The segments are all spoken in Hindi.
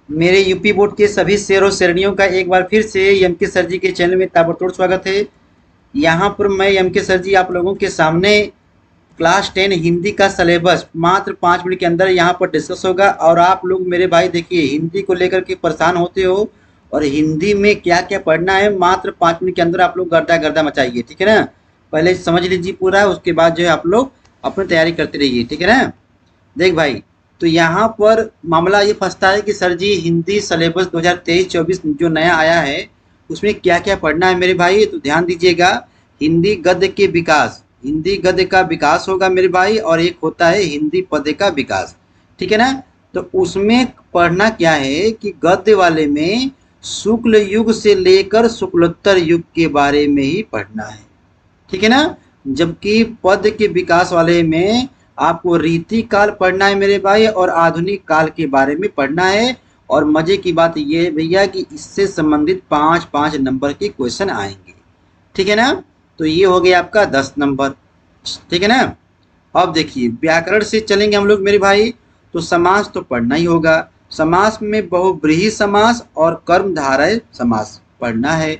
मेरे यूपी बोर्ड के सभी शेर और शेरनियों का एक बार फिर से एम के सर जी के चैनल में ताबड़तोड़ स्वागत है। यहाँ पर मैं एम के सर जी आप लोगों के सामने क्लास 10 हिंदी का सिलेबस मात्र 5 मिनट के अंदर यहाँ पर डिस्कस होगा। और आप लोग मेरे भाई देखिए, हिंदी को लेकर के परेशान होते हो और हिंदी में क्या क्या पढ़ना है मात्र 5 मिनट के अंदर आप लोग गर्दा गर्दा मचाइए, ठीक है ना। पहले समझ लीजिए पूरा, उसके बाद जो है आप लोग अपनी तैयारी करते रहिए, ठीक है ना। देख भाई, तो यहाँ पर मामला ये फंसता है कि सर जी हिंदी सिलेबस 2023-24 जो नया आया है उसमें क्या क्या पढ़ना है मेरे भाई, तो ध्यान दीजिएगा। हिंदी गद्य के विकास, हिंदी गद्य का विकास होगा मेरे भाई, और एक होता है हिंदी पद्य का विकास, ठीक है ना। तो उसमें पढ़ना क्या है कि गद्य वाले में शुक्ल युग से लेकर शुक्लोत्तर युग के बारे में ही पढ़ना है, ठीक है ना। जबकि पद के विकास वाले में आपको रीति काल पढ़ना है मेरे भाई, और आधुनिक काल के बारे में पढ़ना है। और मजे की बात ये है भैया कि इससे संबंधित 5-5 नंबर के क्वेश्चन आएंगे, ठीक है ना। तो ये हो गया आपका 10 नंबर, ठीक है ना। अब देखिए व्याकरण से चलेंगे हम लोग मेरे भाई, तो समास तो पढ़ना ही होगा। समास में बहुब्रीहि समास और कर्मधारय समास पढ़ना है।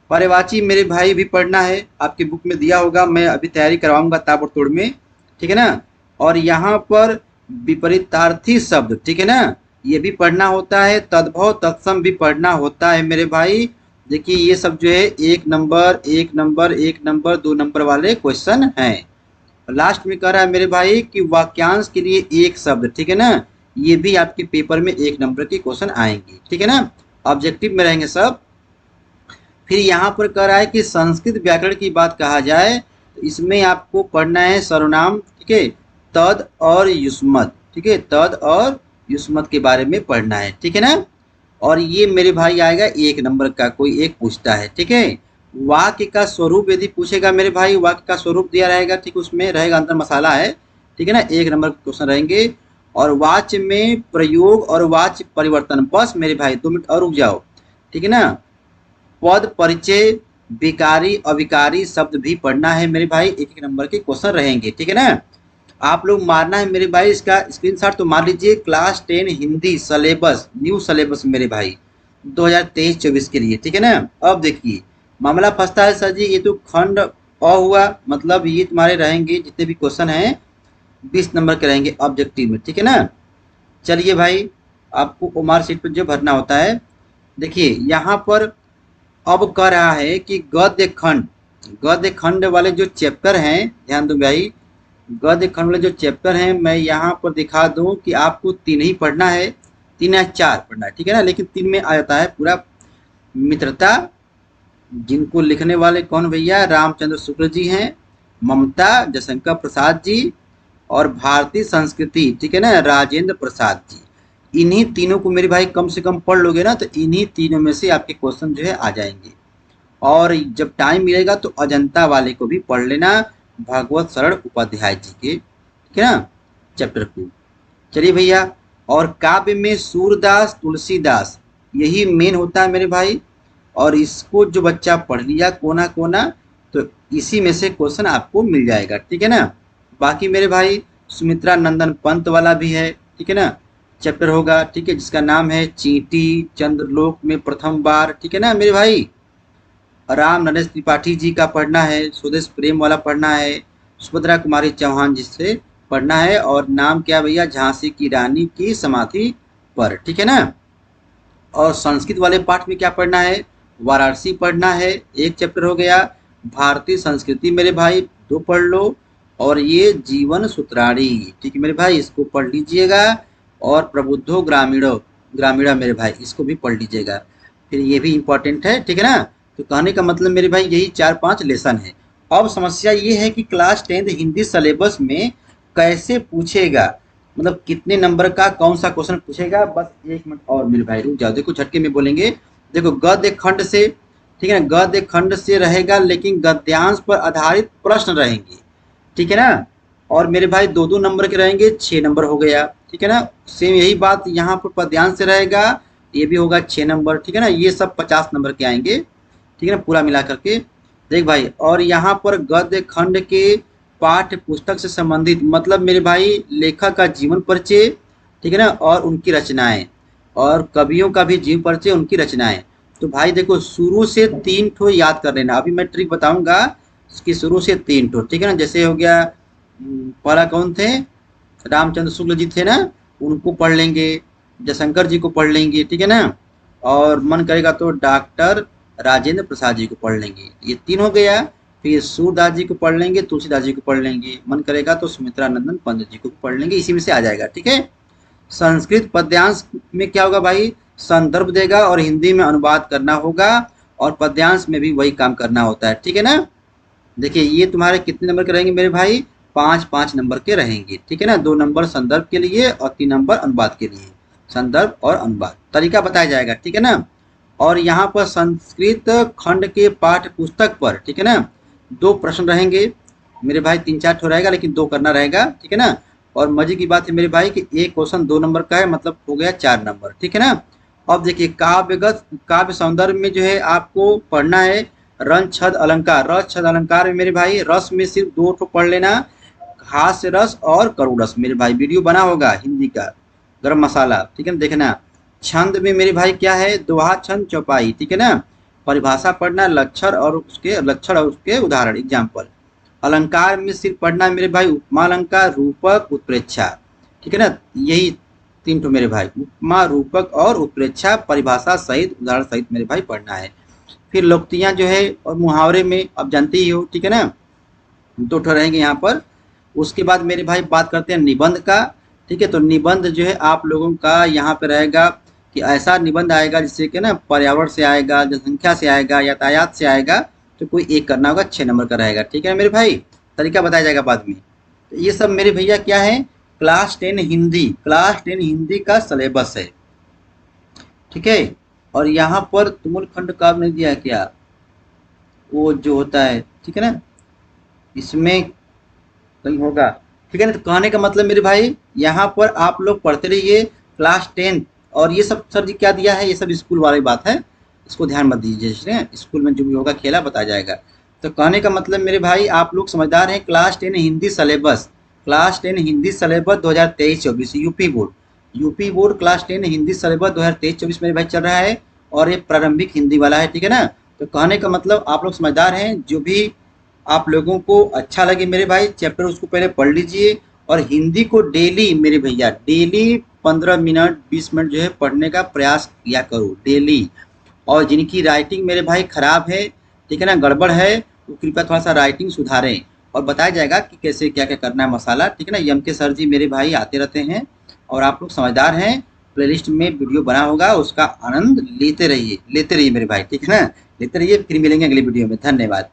पर्यायवाची मेरे भाई भी पढ़ना है, आपकी बुक में दिया होगा, मैं अभी तैयारी करवाऊंगा ताबड़तोड़ में, ठीक है ना। और यहाँ पर विपरीतार्थी शब्द, ठीक है ना, ये भी पढ़ना होता है। तद्भव तत्सम भी पढ़ना होता है मेरे भाई। देखिए ये सब जो है 1 नंबर 1 नंबर 1 नंबर 2 नंबर वाले क्वेश्चन हैं। लास्ट में कह रहा है मेरे भाई कि वाक्यांश के लिए एक शब्द, ठीक है ना, ये भी आपके पेपर में 1 नंबर के क्वेश्चन आएंगे, ठीक है ना। ऑब्जेक्टिव में रहेंगे सब। फिर यहाँ पर कह रहा है कि संस्कृत व्याकरण की बात कहा जाए तो इसमें आपको पढ़ना है सर्वनाम, ठीक है, तद और युष्मत, ठीक है, तद और युष्मत के बारे में पढ़ना है, ठीक है ना। और ये मेरे भाई आएगा 1 नंबर का, कोई एक पूछता है, ठीक है। वाक्य का स्वरूप यदि पूछेगा मेरे भाई, वाक्य का स्वरूप दिया रहेगा, ठीक, उसमें रहेगा अंतर मसाला है, ठीक है ना, 1 नंबर के क्वेश्चन रहेंगे। और वाच्य में प्रयोग और वाच्य परिवर्तन, बस मेरे भाई 2 मिनट और रुक जाओ, ठीक है ना। पद परिचय विकारी अविकारी शब्द भी पढ़ना है मेरे भाई, 1-1 नंबर के क्वेश्चन रहेंगे, ठीक है ना। आप लोग मारना है मेरे भाई, इसका स्क्रीनशॉट तो मार लीजिए। Class 10 Hindi syllabus, new syllabus मेरे भाई 2023-24 के लिए, ठीक है ना। अब देखिए मामला फंसता है, सर जी ये तो खंड अ हुआ, मतलब ये तुम्हारे रहेंगे जितने भी क्वेश्चन हैं 20 नंबर के रहेंगे ऑब्जेक्टिव में, ठीक है ना। चलिए भाई, आपको ओमार सीट पर जो भरना होता है, देखिए यहाँ पर अब कह रहा है कि गद्य खंड वाले जो चैप्टर हैं, ध्यान दो भाई, गद्य खंड वाले जो चैप्टर हैं मैं यहाँ पर दिखा दूं कि आपको 3 ही पढ़ना है, 3 या 4 पढ़ना है, ठीक है ना। लेकिन 3 में आ जाता है पूरा मित्रता, जिनको लिखने वाले कौन भैया, रामचंद्र शुक्ल जी हैं, ममता जयशंकर प्रसाद जी, और भारतीय संस्कृति, ठीक है ना, राजेंद्र प्रसाद जी। इन्हीं तीनों को मेरे भाई कम से कम पढ़ लोगे ना तो इन्हीं तीनों में से आपके क्वेश्चन जो है आ जाएंगे। और जब टाइम मिलेगा तो अजंता वाले को भी पढ़ लेना, भागवत शरण उपाध्याय जी के, ठीक है ना, चैप्टर 2। चलिए भैया, और काव्य में सूरदास तुलसीदास यही मेन होता है मेरे भाई, और इसको जो बच्चा पढ़ लिया कोना कोना तो इसी में से क्वेश्चन आपको मिल जाएगा, ठीक है ना। बाकी मेरे भाई सुमित्रा नंदन पंत वाला भी है, ठीक है ना, चैप्टर होगा, ठीक है, जिसका नाम है चींटी चंद्रलोक में प्रथम बार, ठीक है ना मेरे भाई। राम नरेश त्रिपाठी जी का पढ़ना है, स्वदेश प्रेम वाला पढ़ना है, सुभद्रा कुमारी चौहान जी से पढ़ना है, और नाम क्या भैया, झांसी की रानी की समाधि पर, ठीक है ना। और संस्कृत वाले पाठ में क्या पढ़ना है, वाराणसी पढ़ना है, एक चैप्टर हो गया। भारतीय संस्कृति मेरे भाई 2 पढ़ लो, और ये जीवन सूत्राणी, ठीक है मेरे भाई, इसको पढ़ लीजिएगा। और प्रबुद्धो ग्रामीणो ग्रामीणा मेरे भाई, इसको भी पढ़ लीजिएगा, फिर ये भी इंपॉर्टेंट है, ठीक है ना। तो कहने का मतलब मेरे भाई यही 4-5 लेसन है। अब समस्या ये है कि क्लास 10 हिंदी सिलेबस में कैसे पूछेगा, मतलब कितने नंबर का कौन सा क्वेश्चन पूछेगा। बस 1 मिनट और मेरे भाई रुक जाओ, देखो झटके में बोलेंगे। देखो गद्य खंड से, ठीक है ना, गद्य खंड से रहेगा, लेकिन गद्यांश पर आधारित प्रश्न रहेंगे, ठीक है ना। और मेरे भाई 2-2 नंबर के रहेंगे, 6 नंबर हो गया, ठीक है ना। सेम यही बात यहाँ पर पद्यांश से रहेगा, ये भी होगा 6 नंबर, ठीक है ना। ये सब 50 नंबर के आएंगे, ठीक है ना, पूरा मिला करके। देख भाई, और यहाँ पर गद्य खंड के पाठ्य पुस्तक से संबंधित, मतलब मेरे भाई लेखक का जीवन परिचय, ठीक है ना, और उनकी रचनाएं, और कवियों का भी जीव परिचय, उनकी रचनाएं। तो भाई देखो, शुरू से 3 ठो याद कर लेना। अभी मैं ट्रिक बताऊंगा कि शुरू से 3 ठो, ठीक है ना। जैसे हो गया, पहला कौन थे, रामचंद्र शुक्ल जी थे ना, उनको पढ़ लेंगे। जयशंकर जी को पढ़ लेंगे, ठीक है ना। और मन करेगा तो डॉक्टर राजेंद्र प्रसाद जी को पढ़ लेंगे। ये 3 हो गया। फिर सूरदास जी को पढ़ लेंगे, तुलसीदास जी को पढ़ लेंगे। मन करेगा तो सुमित्रा नंदन पंडित जी को पढ़ लेंगे। इसी में से आ जाएगा, ठीक है। संस्कृत पद्यांश में क्या होगा भाई, संदर्भ देगा और हिंदी में अनुवाद करना होगा, और पद्यांश में भी वही काम करना होता है, ठीक है ना। देखिए, ये तुम्हारे कितने नंबर के रहेंगे मेरे भाई, 5-5 नंबर के रहेंगे, ठीक है ना। 2 नंबर संदर्भ के लिए और 3 नंबर अनुवाद के लिए। संदर्भ और अनुवाद तरीका बताया जाएगा, ठीक है ना। और यहाँ पर संस्कृत खंड के पाठ्य पुस्तक पर, ठीक है ना, 2 प्रश्न रहेंगे मेरे भाई। 3-4 ठो रहेगा, लेकिन 2 करना रहेगा, ठीक है ना। और मजे की बात है मेरे भाई कि एक क्वेश्चन 2 नंबर का है, मतलब हो गया 4 नंबर, ठीक है ना। अब देखिए, काव्यगत काव्य सौंदर्य में जो है आपको पढ़ना है रन छद अलंकार। रस छद अलंकार में मेरे भाई, रस में सिर्फ 2 ठो पढ़ लेना, हास्य रस और करुण रस। मेरे भाई वीडियो बना होगा हिंदी का, गरम मसाला, ठीक है ना, देखना। छंद में मेरे भाई क्या है, दोहा छंद चौपाई, ठीक है ना। परिभाषा पढ़ना, लक्षण और उसके उदाहरण, एग्जाम्पल। अलंकार में सिर्फ पढ़ना है मेरे भाई, उपमा अलंकार, रूपक, उत्प्रेक्षा, ठीक है ना। यही 3 ठो मेरे भाई, उपमा, रूपक और उत्प्रेक्षा, परिभाषा सहित उदाहरण सहित मेरे भाई पढ़ना है। फिर लोकोक्तियां जो है और मुहावरे में अब जानते ही हो, ठीक है ना, 2 ठो रहेंगे यहाँ पर। उसके बाद मेरे भाई बात करते हैं निबंध का, ठीक है। तो निबंध जो है आप लोगों का यहाँ पे रहेगा कि ऐसा निबंध आएगा जिससे कि ना पर्यावरण से आएगा, जनसंख्या से आएगा, यातायात से आएगा, तो कोई एक करना होगा, 6 नंबर का रहेगा, ठीक है मेरे भाई। तरीका बताया जाएगा बाद में। तो ये सब मेरे भैया क्या है, क्लास 10 हिंदी, क्लास 10 हिंदी का सिलेबस है, ठीक है। और यहाँ पर तुमुल खंड काव्य नहीं दिया है क्या, वो जो होता है, ठीक है ना, इसमें कहीं होगा, ठीक है ना। तो कहने का मतलब मेरे भाई, यहाँ पर आप लोग पढ़ते रहिए क्लास 10। और ये सब सर जी क्या दिया है, ये सब स्कूल वाली बात है, इसको ध्यान मत दीजिए, जैसे स्कूल में जो भी होगा खेला बताया जाएगा। तो कहने का मतलब मेरे भाई, आप लोग समझदार हैं। Class 10 Hindi syllabus, class 10 Hindi syllabus 2023-24 UP board, UP board class 10 Hindi syllabus 2023-24 मेरे भाई चल रहा है। और ये प्रारंभिक हिंदी वाला है, ठीक है ना। तो कहने का मतलब आप लोग समझदार हैं। जो भी आप लोगों को अच्छा लगे मेरे भाई चैप्टर, उसको पहले पढ़ लीजिए। और हिंदी को डेली मेरे भैया, डेली 15 मिनट 20 मिनट जो है पढ़ने का प्रयास किया करो डेली। और जिनकी राइटिंग मेरे भाई खराब है, ठीक है ना, गड़बड़ है, वो कृपया थोड़ा सा राइटिंग सुधारें। और बताया जाएगा कि कैसे क्या क्या करना है मसाला, ठीक है ना। एम के सर जी मेरे भाई आते रहते हैं, और आप लोग समझदार हैं। प्लेलिस्ट में वीडियो बना होगा, उसका आनंद लेते रहिए मेरे भाई, ठीक है ना। लेते रहिए, फिर मिलेंगे अगली वीडियो में। धन्यवाद।